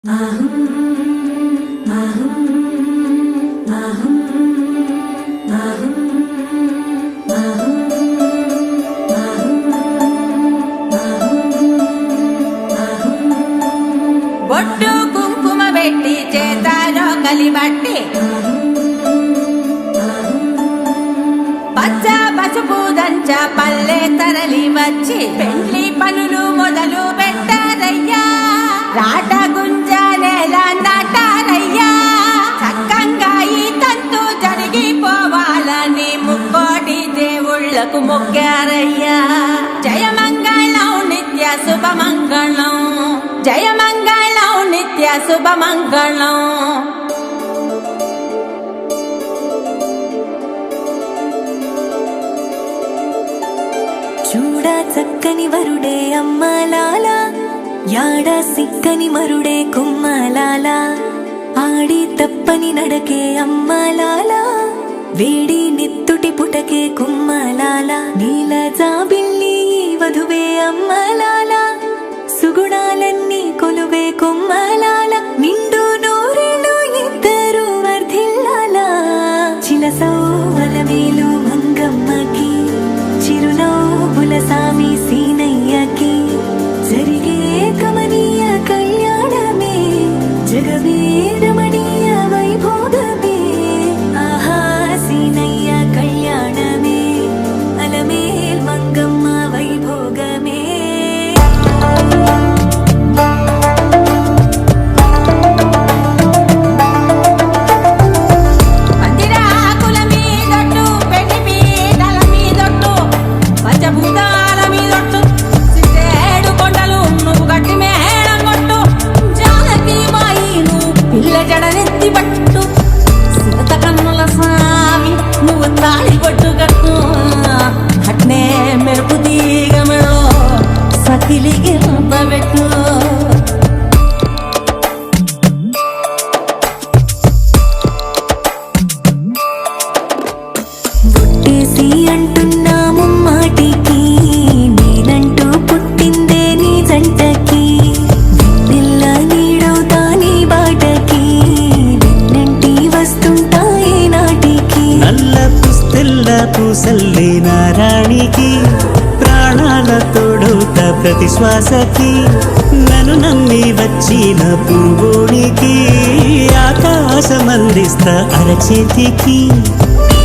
బొట్టు కుంకుమ పెట్టి చేతారో కలిబట్టి పచ్చ పసుపు దంచ పల్లె తరలి వచ్చి పెండ్లి పనులు మొదలు పెట్టారయ్యా. రాట గుంజనేల నాటారయ్యా. చక్కంగా ఈ తంతు జరిగిపోవాలని ముక్కోటి దేవుళ్లకు మొక్కారయ్యా. జయమంగళం నిత్య శుభమంగళం, జయమంగళం నిత్య శుభమంగళం. చూడ చక్కని వరుడే అమ్మలాల, యాడ సిక్కని మరుడే కుమ్మలాల. ఆడి తప్పని నడకే అమ్మలాల, వేడి నెత్తుటి పుటకే కుమ్మలాల. నీల జాబిల్లి వధువే అమ్మలాల, సుగుణాలన్నీ కొలువే కుమ్మలాల. నిండు నూరేళ్ళు ఇద్దరు వర్ధిల్లాల. చిలసౌవల వేలు మంగమ్మకి, చిరునవ్వుల సామి సీనయ్యకి. జరిగే కమనీయ కళ్యాణమే, జగమే రమణీయ వైభోగమే. ఆహా సీనయ్య కళ్యాణమే, అలమేల్ మంగమ్మ వైభోగమే. పందిరాకుల మీదొట్టు, పెళ్లి పీటల మీదొట్టు, పంచభూతాల మీదొట్టు, సిద్ధేడు కొండలు నువ్వు గట్టి మేళం కొట్టు. జానకి బాయి నువ్వు పిల్ల జడనెత్తి పట్టు, సీత కన్నుల సామి నువ్వు తాళి కొట్టు కట్టు. అట్నే మెరుపు తీగమలో సతిలి గింత పెట్టు. బొట్టేసి అంటున్నాము మాటికి, నేనంటూ పుట్టిందే నీ జంటకి. వెన్నెల్ల నీడవుతా నీ బాటకి, వెన్నంటి వస్తుంటాయి నాటికి. నల్ల పుస్తెల్ల పూసల్లే నారాణికి, ప్రాణాల తోడవుత ప్రతి శ్వాసకి. నన్ను నమ్మి వచ్చిన పూవోనికి, ఆకాశమందిస్తా అరచేతికి. నీ